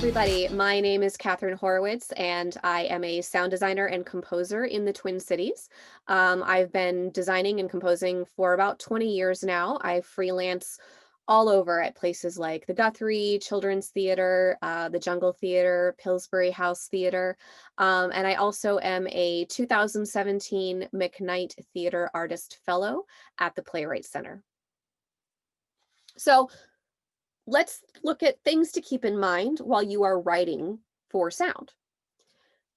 everybody. My name is Katharine Horowitz, and I am a sound designer and composer in the Twin Cities. I've been designing and composing for about 20 years now. I freelance all over at places like the Guthrie Children's Theater, the Jungle Theater, Pillsbury House Theater, and I also am a 2017 McKnight Theater Artist Fellow at the Playwrights Center. So let's look at things to keep in mind while you are writing for sound.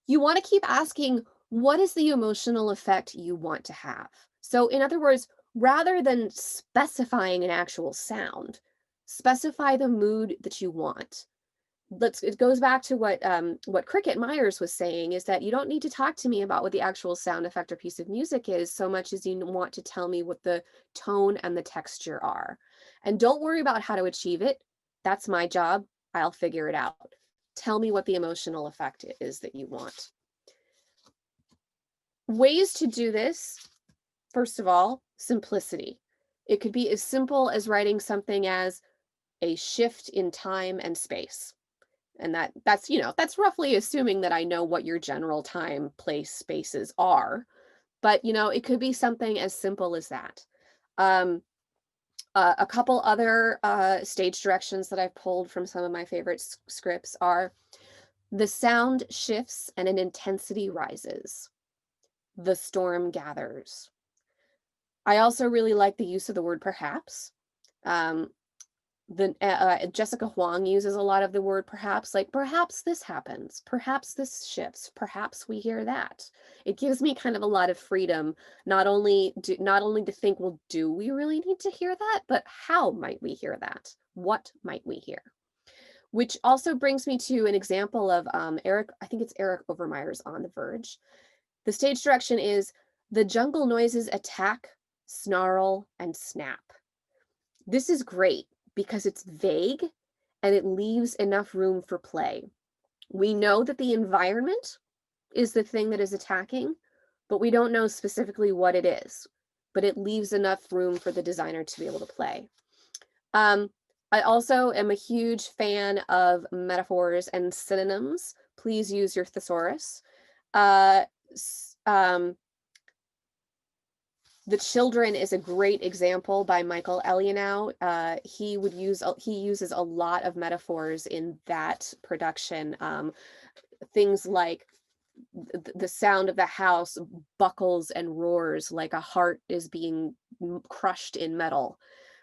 You want to keep asking, what is the emotional effect you want to have? So in other words, rather than specifying an actual sound, specify the mood that you want. It goes back to what Cricket Myers was saying, is that you don't need to talk to me about what the actual sound effect or piece of music is so much as you want to tell me what the tone and the texture are. And don't worry about how to achieve it. That's my job. I'll figure it out. Tell me what the emotional effect is that you want. Ways to do this, first of all, simplicity. It could be as simple as writing something as a shift in time and space. And that's roughly assuming that I know what your general time, place, spaces are. But, it could be something as simple as that. A couple other stage directions that I've pulled from some of my favorite scripts are: the sound shifts and an intensity rises. The storm gathers. I also really like the use of the word perhaps. Jessica Huang uses a lot of the word perhaps, like perhaps this happens, perhaps this shifts, perhaps we hear that. It gives me kind of a lot of freedom, not only to think, well, do we really need to hear that, but how might we hear that? What might we hear? Which also brings me to an example of Eric Overmyer's On the Verge. The stage direction is: the jungle noises attack, snarl, and snap. This is great because it's vague and it leaves enough room for play. We know that the environment is the thing that is attacking, but we don't know specifically what it is. But it leaves enough room for the designer to be able to play. I also am a huge fan of metaphors and synonyms. Please use your thesaurus. The Children is a great example by Michael Elianow. He uses a lot of metaphors in that production. Things like the sound of the house buckles and roars like a heart is being crushed in metal,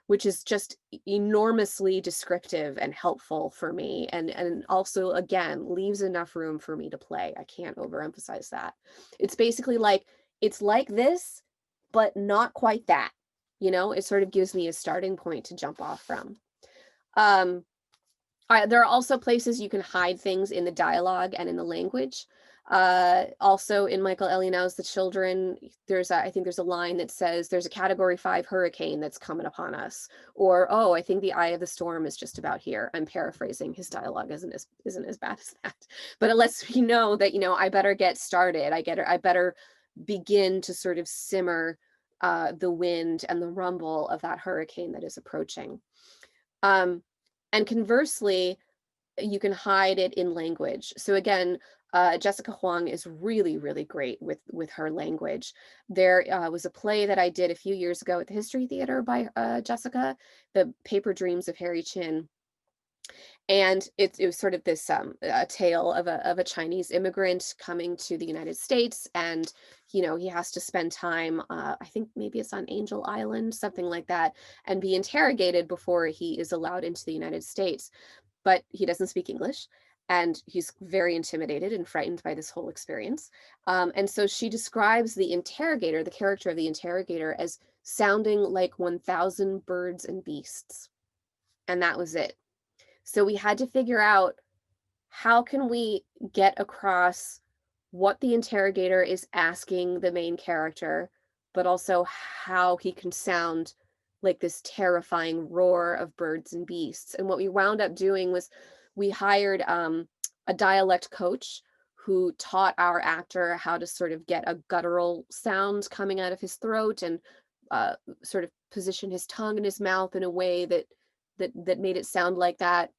which is just enormously descriptive and helpful for me, and also, again, leaves enough room for me to play. I can't overemphasize that. It's basically like, it's like this, but not quite that. It sort of gives me a starting point to jump off from. There are also places you can hide things in the dialogue and in the language. Also in Michael Elianow's The Children, I think there's a line that says, there's a Category 5 hurricane that's coming upon us. Or, oh, I think the eye of the storm is just about here. I'm paraphrasing. His dialogue isn't as bad as that. But it lets me know that, I better get started. I better begin to sort of simmer the wind and the rumble of that hurricane that is approaching. And conversely, you can hide it in language. So again, Jessica Huang is really, really great with her language. There was a play that I did a few years ago at the History Theater by Jessica, The Paper Dreams of Harry Chin. And it was sort of this a tale of a Chinese immigrant coming to the United States, and he has to spend time, I think maybe it's on Angel Island, something like that, and be interrogated before he is allowed into the United States. But he doesn't speak English, and he's very intimidated and frightened by this whole experience. And so she describes the character of the interrogator, as sounding like 1,000 birds and beasts. And that was it. So we had to figure out, how can we get across what the interrogator is asking the main character, but also how he can sound like this terrifying roar of birds and beasts. And what we wound up doing was, we hired a dialect coach who taught our actor how to sort of get a guttural sound coming out of his throat, and sort of position his tongue in his mouth in a way that made it sound like that.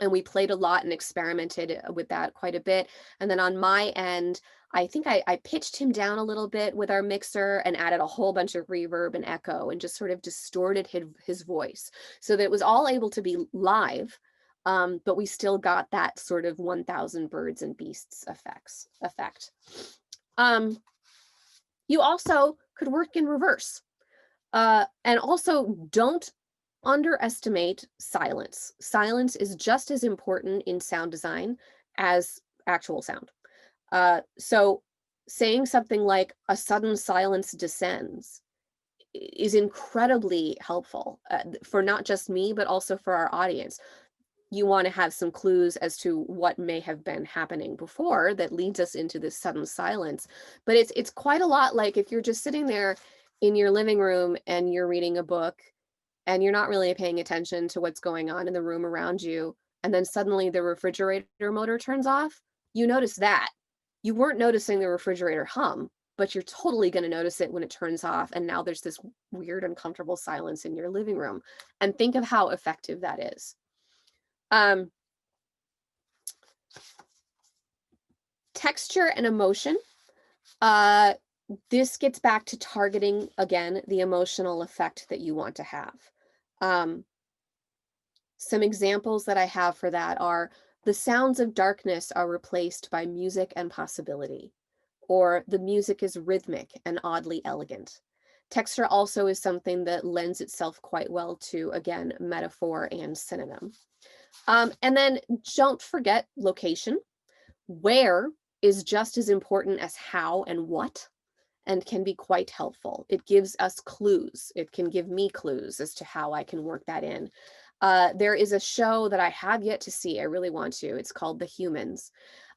And we played a lot and experimented with that quite a bit. And then on my end, I think I pitched him down a little bit with our mixer and added a whole bunch of reverb and echo and just sort of distorted his voice so that it was all able to be live, but we still got that sort of 1000 birds and beasts effect. You also could work in reverse. And also don't underestimate silence. Silence is just as important in sound design as actual sound. So saying something like a sudden silence descends is incredibly helpful for not just me, but also for our audience. You want to have some clues as to what may have been happening before that leads us into this sudden silence. But it's quite a lot like if you're just sitting there in your living room and you're reading a book and you're not really paying attention to what's going on in the room around you, and then suddenly the refrigerator motor turns off, you notice that. You weren't noticing the refrigerator hum, but you're totally going to notice it when it turns off, and now there's this weird, uncomfortable silence in your living room. And think of how effective that is. Texture and emotion. This gets back to targeting, again, the emotional effect that you want to have. Some examples that I have for that are the sounds of darkness are replaced by music and possibility, or the music is rhythmic and oddly elegant. Texture also is something that lends itself quite well to, again, metaphor and synonym. And then don't forget location. Where is just as important as how and what, and can be quite helpful. It gives us clues. It can give me clues as to how I can work that in. There is a show that I have yet to see. I really want to. It's called The Humans.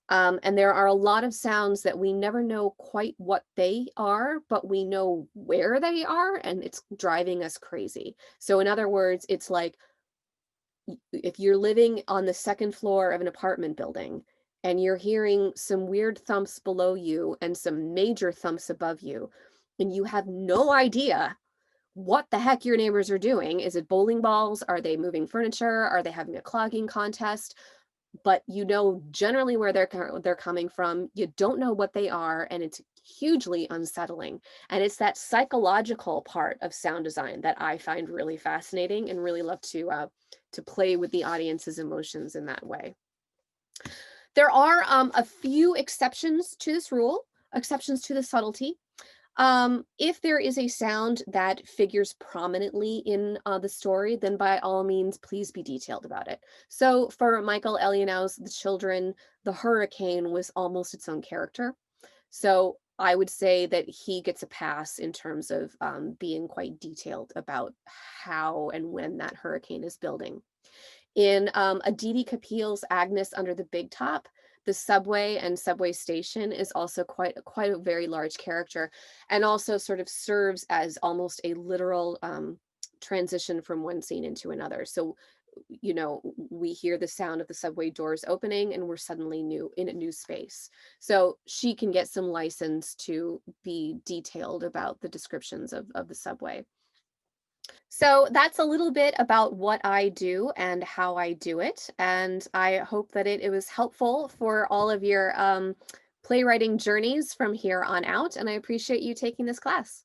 And there are a lot of sounds that we never know quite what they are, but we know where they are, and it's driving us crazy. So in other words, it's like if you're living on the second floor of an apartment building and you're hearing some weird thumps below you and some major thumps above you, and you have no idea what the heck your neighbors are doing. Is it bowling balls? Are they moving furniture? Are they having a clogging contest? But you know generally where they're coming from. You don't know what they are, and it's hugely unsettling. And it's that psychological part of sound design that I find really fascinating and really love to play with the audience's emotions in that way. There are a few exceptions to this rule, exceptions to the subtlety. If there is a sound that figures prominently in the story, then by all means, please be detailed about it. So for Michael Elianow's The Children, the hurricane was almost its own character. So I would say that he gets a pass in terms of being quite detailed about how and when that hurricane is building. In Aditi Kapil's Agnes Under the Big Top, the subway and subway station is also quite a very large character, and also sort of serves as almost a literal transition from one scene into another. So, you know, we hear the sound of the subway doors opening and we're suddenly in a new space. So she can get some license to be detailed about the descriptions of the subway. So that's a little bit about what I do and how I do it. And I hope that it was helpful for all of your playwriting journeys from here on out. And I appreciate you taking this class.